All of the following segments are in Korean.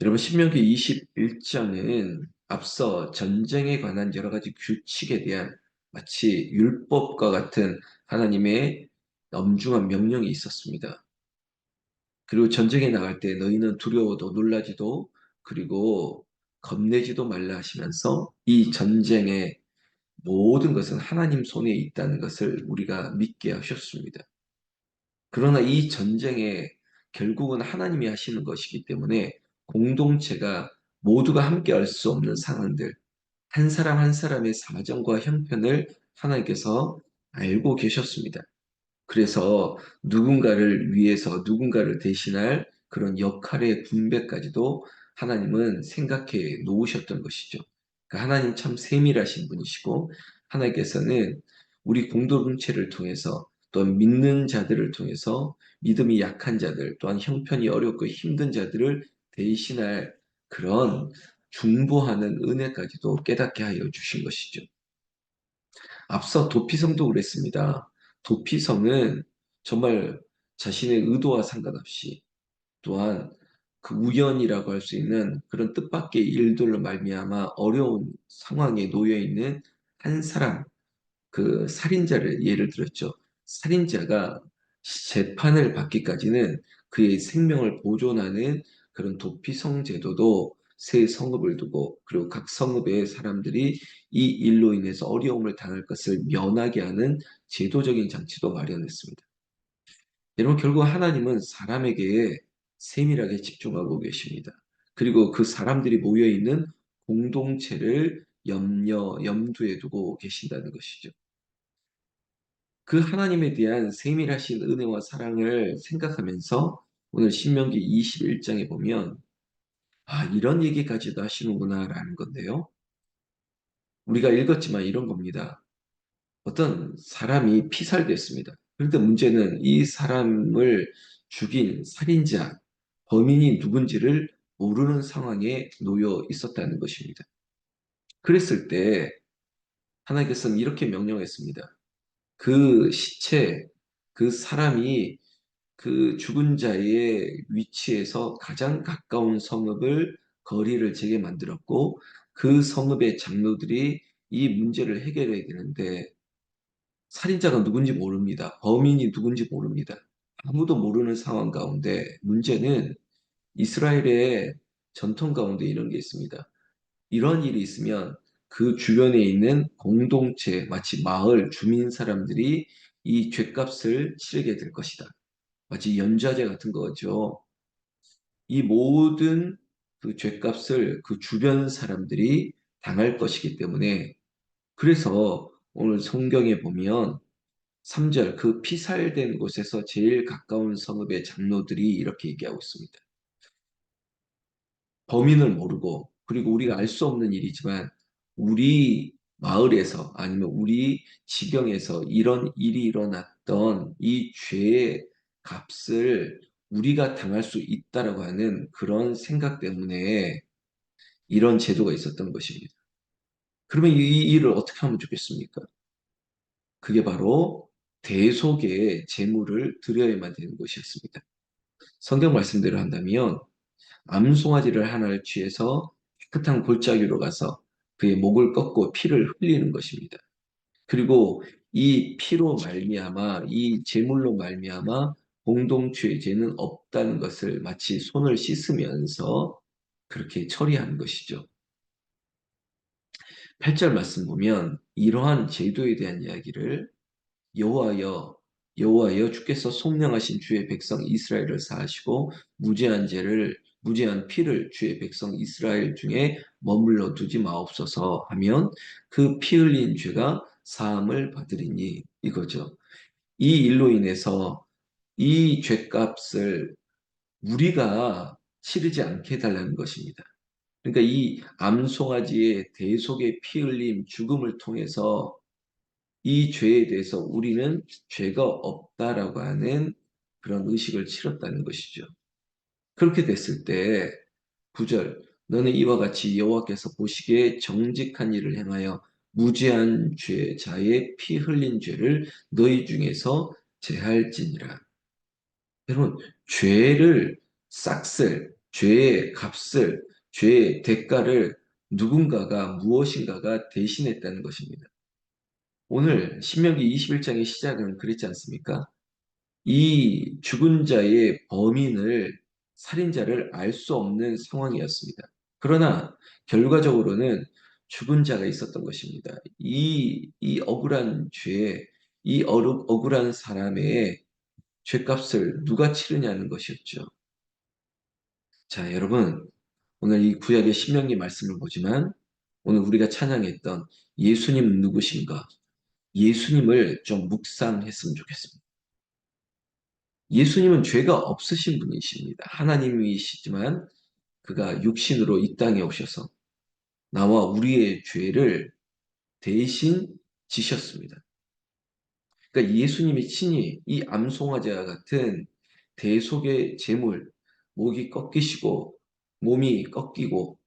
여러분, 신명기 21장은 앞서 전쟁에 관한 여러 가지 규칙에 대한 마치 율법과 같은 하나님의 엄중한 명령이 있었습니다. 그리고 전쟁에 나갈 때 너희는 두려워도 놀라지도 그리고 겁내지도 말라 하시면서 이 전쟁의 모든 것은 하나님 손에 있다는 것을 우리가 믿게 하셨습니다. 그러나 이 전쟁에 결국은 하나님이 하시는 것이기 때문에 공동체가 모두가 함께 할 수 없는 상황들, 한 사람 한 사람의 사정과 형편을 하나님께서 알고 계셨습니다. 그래서 누군가를 위해서 누군가를 대신할 그런 역할의 분배까지도 하나님은 생각해 놓으셨던 것이죠. 그러니까 하나님 참 세밀하신 분이시고 하나님께서는 우리 공동체를 통해서 또한 믿는 자들을 통해서 믿음이 약한 자들 또한 형편이 어렵고 힘든 자들을 대신할 그런 중보하는 은혜까지도 깨닫게 하여 주신 것이죠. 앞서 도피성도 그랬습니다. 도피성은 정말 자신의 의도와 상관없이 또한 그 우연이라고 할 수 있는 그런 뜻밖의 일들로 말미암아 어려운 상황에 놓여 있는 한 사람, 그 살인자를 예를 들었죠. 살인자가 재판을 받기까지는 그의 생명을 보존하는 그런 도피성 제도도 새 성읍을 두고 그리고 각 성읍의 사람들이 이 일로 인해서 어려움을 당할 것을 면하게 하는 제도적인 장치도 마련했습니다. 여러분, 결국 하나님은 사람에게 세밀하게 집중하고 계십니다. 그리고 그 사람들이 모여 있는 공동체를 염두에 두고 계신다는 것이죠. 그 하나님에 대한 세밀하신 은혜와 사랑을 생각하면서 오늘 신명기 21장에 보면 이런 얘기까지도 하시는구나라는 건데요. 우리가 읽었지만 이런 겁니다. 어떤 사람이 피살됐습니다. 그런데 문제는 이 사람을 죽인 살인자, 범인이 누군지를 모르는 상황에 놓여 있었다는 것입니다. 그랬을 때 하나님께서는 이렇게 명령했습니다. 그 시체, 그 사람이 그 죽은 자의 위치에서 가장 가까운 성읍을 거리를 재게 만들었고 그 성읍의 장로들이 이 문제를 해결해야 되는데 살인자가 누군지 모릅니다. 범인이 누군지 모릅니다. 아무도 모르는 상황 가운데 문제는 이스라엘의 전통 가운데 이런 게 있습니다. 이런 일이 있으면 그 주변에 있는 공동체, 마치 마을 주민 사람들이 이 죗값을 치르게 될 것이다. 마치 연좌제 같은 거죠. 이 모든 그 죗값을 그 주변 사람들이 당할 것이기 때문에 그래서 오늘 성경에 보면 3절 그 피살된 곳에서 제일 가까운 성읍의 장로들이 이렇게 얘기하고 있습니다. 범인을 모르고 그리고 우리가 알 수 없는 일이지만 우리 마을에서 아니면 우리 지경에서 이런 일이 일어났던 이 죄의 값을 우리가 당할 수 있다라고 하는 그런 생각 때문에 이런 제도가 있었던 것입니다. 그러면 이 일을 어떻게 하면 좋겠습니까? 그게 바로 대속의 제물을 드려야만 되는 것이었습니다. 성경 말씀대로 한다면 암송아지를 하나를 취해서 깨끗한 골짜기로 가서 그의 목을 꺾고 피를 흘리는 것입니다. 그리고 이 피로 말미암아 이 제물로 말미암아 공동체의 죄는 없다는 것을 마치 손을 씻으면서 그렇게 처리하는 것이죠. 8절 말씀 보면 이러한 제도에 대한 이야기를 여호와여 주께서 속량하신 주의 백성 이스라엘을 사하시고 무죄한 피를 주의 백성 이스라엘 중에 머물러 두지 마옵소서 하면 그 피 흘린 죄가 사함을 받으리니 이거죠. 이 일로 인해서 이 죄값을 우리가 치르지 않게 해달라는 것입니다. 그러니까 이 암송아지의 대속의 피 흘림 죽음을 통해서 이 죄에 대해서 우리는 죄가 없다라고 하는 그런 의식을 치렀다는 것이죠. 그렇게 됐을 때 9절 너는 이와 같이 여호와께서 보시기에 정직한 일을 행하여 무죄한 죄자의 피 흘린 죄를 너희 중에서 제할지니라. 여러분 죄를 싹쓸 죄의 값을, 죄의 대가를 누군가가 무엇인가가 대신했다는 것입니다. 오늘 신명기 21장의 시작은 그랬지 않습니까? 이 죽은 자의 범인을, 살인자를 알 수 없는 상황이었습니다. 그러나 결과적으로는 죽은 자가 있었던 것입니다. 이 억울한 죄, 억울한 사람의 죄값을 누가 치르냐는 것이었죠. 자, 여러분, 오늘 이 구약의 신명기 말씀을 보지만 오늘 우리가 찬양했던 예수님은 누구신가? 예수님을 좀 묵상했으면 좋겠습니다. 예수님은 죄가 없으신 분이십니다. 하나님이시지만 그가 육신으로 이 땅에 오셔서 나와 우리의 죄를 대신 지셨습니다. 그러니까 예수님이 친히 이 암송아지와 같은 대속의 제물, 목이 꺾이시고 몸이 꺾이고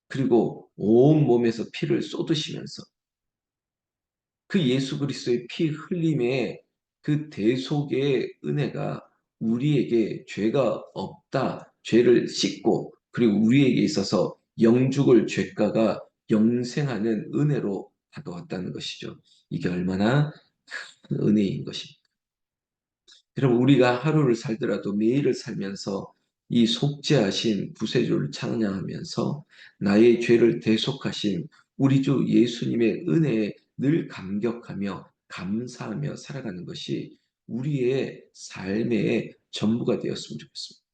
그리고 온 몸에서 피를 쏟으시면서 그 예수 그리스도의 피 흘림의 그 대속의 은혜가 우리에게 죄가 없다, 죄를 씻고 그리고 우리에게 있어서 영죽을 죄가가 영생하는 은혜로 다가왔다는 것이죠. 이게 얼마나 큰 은혜인 것입니다. 여러분 우리가 하루를 살더라도 매일을 살면서 이 속죄하신 구세주를 찬양하면서 나의 죄를 대속하신 우리 주 예수님의 은혜에 늘 감격하며 감사하며 살아가는 것이 우리의 삶의 전부가 되었으면 좋겠습니다.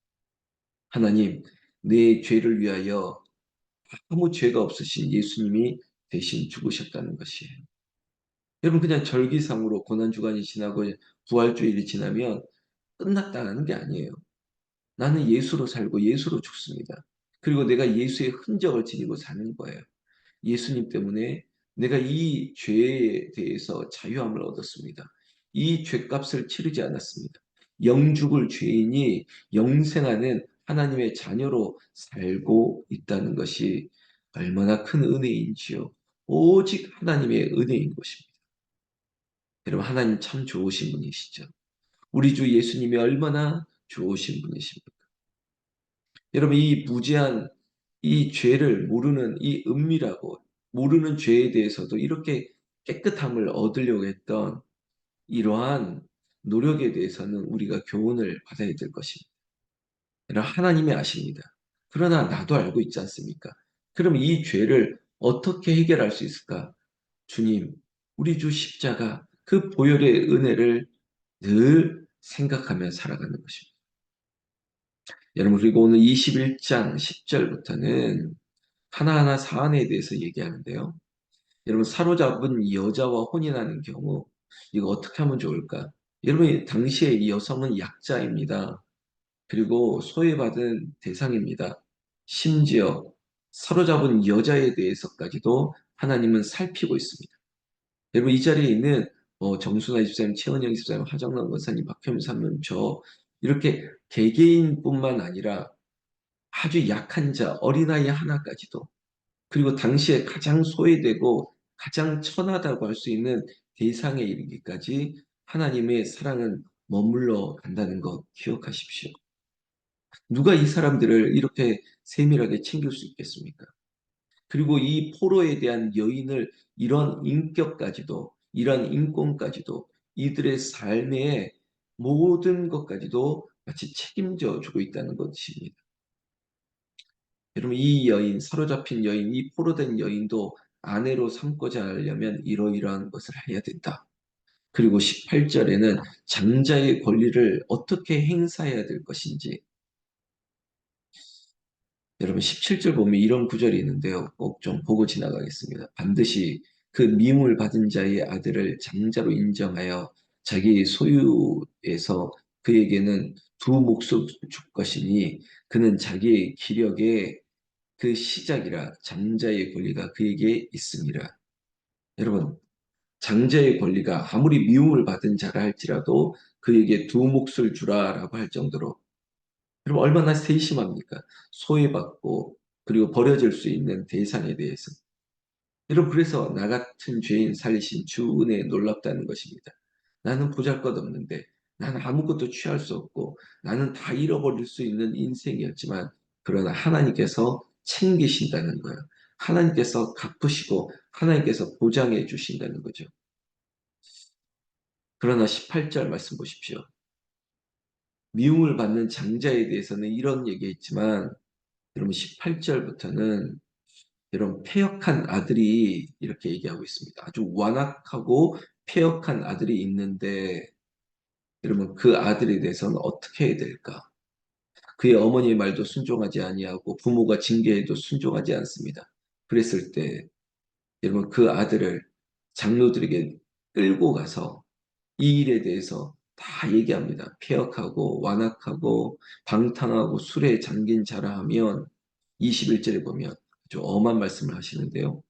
하나님, 내 죄를 위하여 아무 죄가 없으신 예수님이 대신 죽으셨다는 것이에요. 여러분 그냥 절기상으로 고난주간이 지나고 부활주일이 지나면 끝났다는 게 아니에요. 나는 예수로 살고 예수로 죽습니다. 그리고 내가 예수의 흔적을 지니고 사는 거예요. 예수님 때문에 내가 이 죄에 대해서 자유함을 얻었습니다. 이 죄값을 치르지 않았습니다. 영죽을 죄인이 영생하는 하나님의 자녀로 살고 있다는 것이 얼마나 큰 은혜인지요. 오직 하나님의 은혜인 것입니다. 여러분 하나님 참 좋으신 분이시죠. 우리 주 예수님이 얼마나 좋으신 분이십니까? 여러분 이 무지한 이 죄를 모르는 이 은밀하고 모르는 죄에 대해서도 이렇게 깨끗함을 얻으려고 했던 이러한 노력에 대해서는 우리가 교훈을 받아야 될 것입니다. 여러분 하나님이 아십니다. 그러나 나도 알고 있지 않습니까? 그럼 이 죄를 어떻게 해결할 수 있을까? 주님, 우리 주 십자가 그 보혈의 은혜를 늘 생각하며 살아가는 것입니다. 여러분 그리고 오늘 21장 10절부터는 하나하나 사안에 대해서 얘기하는데요. 여러분 사로잡은 여자와 혼인하는 경우 이거 어떻게 하면 좋을까? 여러분 당시에 이 여성은 약자입니다. 그리고 소외받은 대상입니다. 심지어 사로잡은 여자에 대해서까지도 하나님은 살피고 있습니다. 여러분 이 자리에 있는 정순아 집사님, 최은영 집사님, 하정남 권사님, 박현미 사님 저 이렇게 개개인뿐만 아니라 아주 약한 자, 어린아이 하나까지도 그리고 당시에 가장 소외되고 가장 천하다고 할 수 있는 대상에 이르기까지 하나님의 사랑은 머물러 간다는 것 기억하십시오. 누가 이 사람들을 이렇게 세밀하게 챙길 수 있겠습니까? 그리고 이 포로에 대한 여인을 이런 인격까지도, 이런 인권까지도 이들의 삶의 모든 것까지도 마치 책임져 주고 있다는 것입니다. 여러분 이 여인, 사로잡힌 여인, 이 포로된 여인도 아내로 삼고자 하려면 이러이러한 것을 해야 된다. 그리고 18절에는 장자의 권리를 어떻게 행사해야 될 것인지 여러분 17절 보면 이런 구절이 있는데요. 꼭 좀 보고 지나가겠습니다. 반드시 그 미움을 받은 자의 아들을 장자로 인정하여 자기 소유에서 그에게는 두 몫을 줄 것이니 그는 자기의 기력의 그 시작이라 장자의 권리가 그에게 있습니다. 여러분, 장자의 권리가 아무리 미움을 받은 자라 할지라도 그에게 두 몫을 주라라고 할 정도로 여러분 얼마나 세심합니까? 소외받고 그리고 버려질 수 있는 대상에 대해서. 여러분 그래서 나 같은 죄인 살리신 주 은혜에 놀랍다는 것입니다. 나는 보잘것없는데 나는 아무것도 취할 수 없고 나는 다 잃어버릴 수 있는 인생이었지만 그러나 하나님께서 챙기신다는 거예요. 하나님께서 갚으시고 하나님께서 보장해 주신다는 거죠. 그러나 18절 말씀 보십시오. 미움을 받는 장자에 대해서는 이런 얘기했지만 여러분 18절부터는 여러분 패역한 아들이 이렇게 얘기하고 있습니다. 아주 완악하고 패역한 아들이 있는데 여러분 그 아들에 대해서는 어떻게 해야 될까? 그의 어머니의 말도 순종하지 아니하고 부모가 징계해도 순종하지 않습니다. 그랬을 때 여러분 그 아들을 장로들에게 끌고 가서 이 일에 대해서 다 얘기합니다. 폐역하고 완악하고 방탕하고 술에 잠긴 자라 하면 21절에 보면 아주 엄한 말씀을 하시는데요.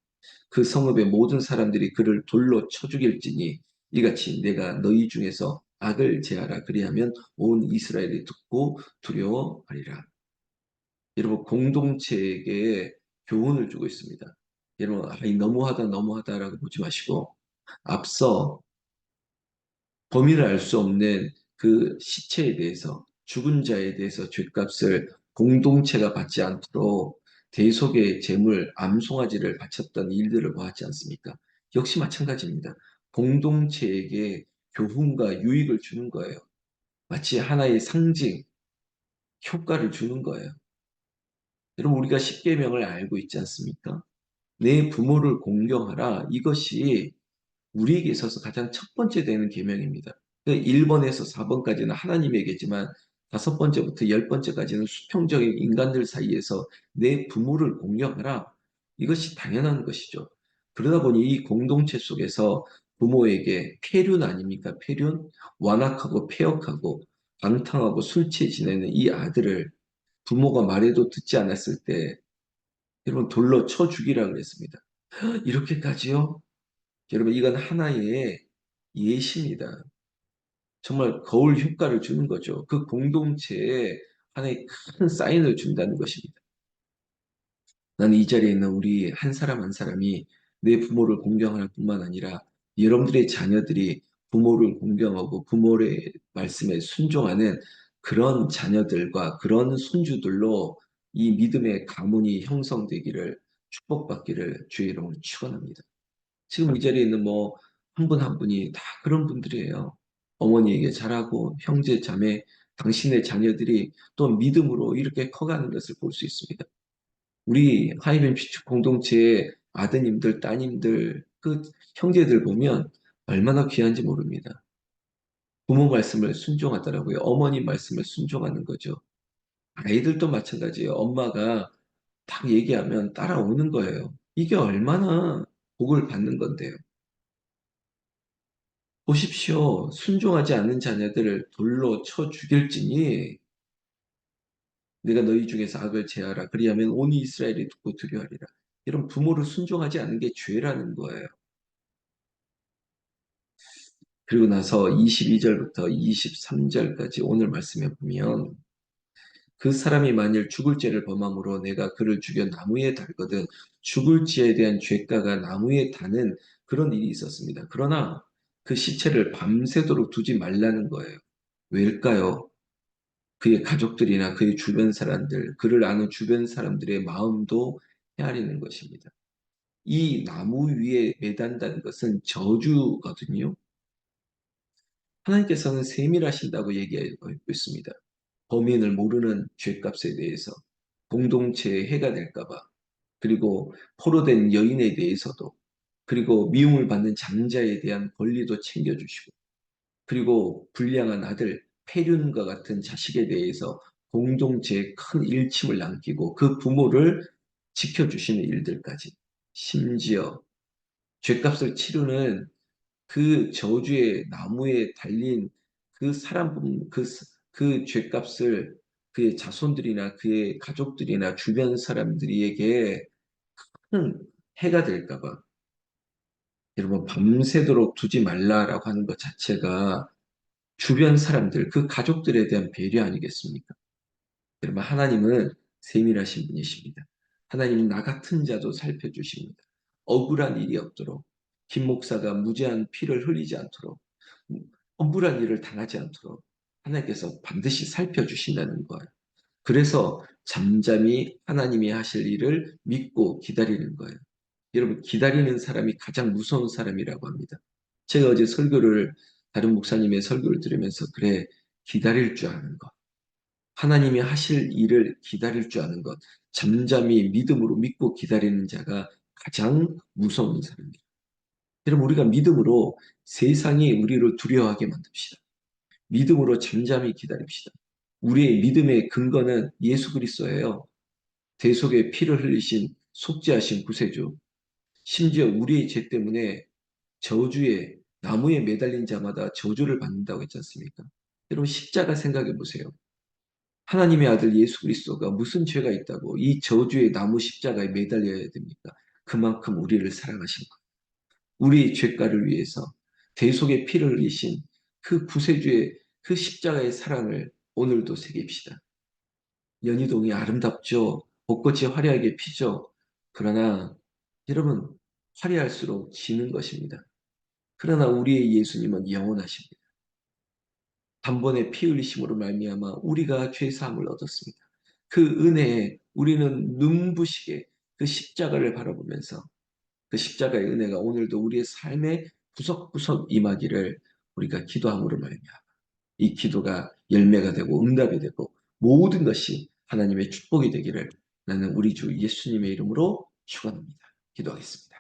그 성읍의 모든 사람들이 그를 돌로 쳐 죽일지니 이같이 내가 너희 중에서 악을 제하라 그리하면 온 이스라엘이 듣고 두려워하리라. 여러분 공동체에게 교훈을 주고 있습니다. 여러분 너무하다 너무하다라고 보지 마시고 앞서 범위를 알 수 없는 그 시체에 대해서 죽은 자에 대해서 죗값을 공동체가 받지 않도록 대속의 제물 암송아지를 바쳤던 일들을 보았지 않습니까? 역시 마찬가지입니다. 공동체에게 교훈과 유익을 주는 거예요. 마치 하나의 상징, 효과를 주는 거예요. 여러분 우리가 십계명을 알고 있지 않습니까? 내 부모를 공경하라. 이것이 우리에게 있어서 가장 첫 번째 되는 계명입니다. 1번에서 4번까지는 하나님에게지만 다섯 번째부터 열 번째까지는 수평적인 인간들 사이에서 내 부모를 공경하라. 이것이 당연한 것이죠. 그러다 보니 이 공동체 속에서 부모에게 폐륜 아닙니까? 폐륜? 완악하고 폐역하고 방탕하고 술 취해 지내는 이 아들을 부모가 말해도 듣지 않았을 때 여러분 돌로 쳐 죽이라 그랬습니다. 이렇게까지요? 여러분 이건 하나의 예시입니다. 정말 거울 효과를 주는 거죠. 그 공동체에 하나의 큰 사인을 준다는 것입니다. 나는 이 자리에 있는 우리 한 사람 한 사람이 내 부모를 공경할 뿐만 아니라 여러분들의 자녀들이 부모를 공경하고 부모의 말씀에 순종하는 그런 자녀들과 그런 손주들로 이 믿음의 가문이 형성되기를 축복받기를 주의 이름으로 축원합니다. 지금 이 자리에 있는 뭐 한 분 한 분이 다 그런 분들이에요. 어머니에게 잘하고 형제 자매 당신의 자녀들이 또 믿음으로 이렇게 커가는 것을 볼 수 있습니다. 우리 하이벤 피축 공동체의 아드님들, 따님들, 그 형제들 보면 얼마나 귀한지 모릅니다. 부모 말씀을 순종하더라고요. 어머니 말씀을 순종하는 거죠. 아이들도 마찬가지예요. 엄마가 딱 얘기하면 따라오는 거예요. 이게 얼마나 복을 받는 건데요. 보십시오. 순종하지 않는 자녀들을 돌로 쳐 죽일지니 내가 너희 중에서 악을 제하라. 그리하면 온 이스라엘이 듣고 두려워하리라. 이런 부모를 순종하지 않는 게 죄라는 거예요. 그리고 나서 22절부터 23절까지 오늘 말씀에 보면 그 사람이 만일 죽을 죄를 범함으로 내가 그를 죽여 나무에 달거든 죽을 죄에 대한 죄가가 나무에 다는 그런 일이 있었습니다. 그러나 그 시체를 밤새도록 두지 말라는 거예요. 왜일까요? 그의 가족들이나 그의 주변 사람들, 그를 아는 주변 사람들의 마음도 헤아리는 것입니다. 이 나무 위에 매단다는 것은 저주거든요. 하나님께서는 세밀하신다고 얘기하고 있습니다. 범인을 모르는 죄값에 대해서 공동체에 해가 될까봐 그리고 포로된 여인에 대해서도 그리고 미움을 받는 장자에 대한 권리도 챙겨주시고 그리고 불량한 아들 폐륜과 같은 자식에 대해서 공동체에 큰 일침을 남기고 그 부모를 지켜주시는 일들까지 심지어 죄값을 치르는 그 저주의 나무에 달린 그 사람 그 죄값을 그의 자손들이나 그의 가족들이나 주변 사람들에게 큰 해가 될까봐 여러분 밤새도록 두지 말라라고 하는 것 자체가 주변 사람들 그 가족들에 대한 배려 아니겠습니까? 여러분 하나님은 세밀하신 분이십니다. 하나님은 나 같은 자도 살펴주십니다. 억울한 일이 없도록 김 목사가 무죄한 피를 흘리지 않도록 억울한 일을 당하지 않도록 하나님께서 반드시 살펴주신다는 거예요. 그래서 잠잠히 하나님이 하실 일을 믿고 기다리는 거예요. 여러분, 기다리는 사람이 가장 무서운 사람이라고 합니다. 제가 어제 다른 목사님의 설교를 들으면서, 그래, 기다릴 줄 아는 것, 하나님이 하실 일을 기다릴 줄 아는 것, 잠잠히 믿음으로 믿고 기다리는 자가 가장 무서운 사람입니다. 여러분, 우리가 믿음으로 세상이 우리를 두려워하게 만듭시다. 믿음으로 잠잠히 기다립시다. 우리의 믿음의 근거는 예수 그리스도예요. 대속의 피를 흘리신 속죄하신 구세주. 심지어 우리의 죄 때문에 저주에 나무에 매달린 자마다 저주를 받는다고 했지 않습니까? 여러분, 십자가 생각해 보세요. 하나님의 아들 예수 그리스도가 무슨 죄가 있다고 이 저주의 나무 십자가에 매달려야 됩니까? 그만큼 우리를 사랑하신 것. 우리 죄가를 위해서 대속의 피를 흘리신 그 구세주의 그 십자가의 사랑을 오늘도 새깁시다. 연희동이 아름답죠. 벚꽃이 화려하게 피죠. 그러나 여러분, 화려할수록 지는 것입니다. 그러나 우리의 예수님은 영원하십니다. 단번에 피 흘리심으로 말미암아 우리가 죄 사함을 얻었습니다. 그 은혜에 우리는 눈부시게 그 십자가를 바라보면서 그 십자가의 은혜가 오늘도 우리의 삶에 구석구석 임하기를 우리가 기도함으로 말미암아 이 기도가 열매가 되고 응답이 되고 모든 것이 하나님의 축복이 되기를 나는 우리 주 예수님의 이름으로 축원합니다. 기도하겠습니다.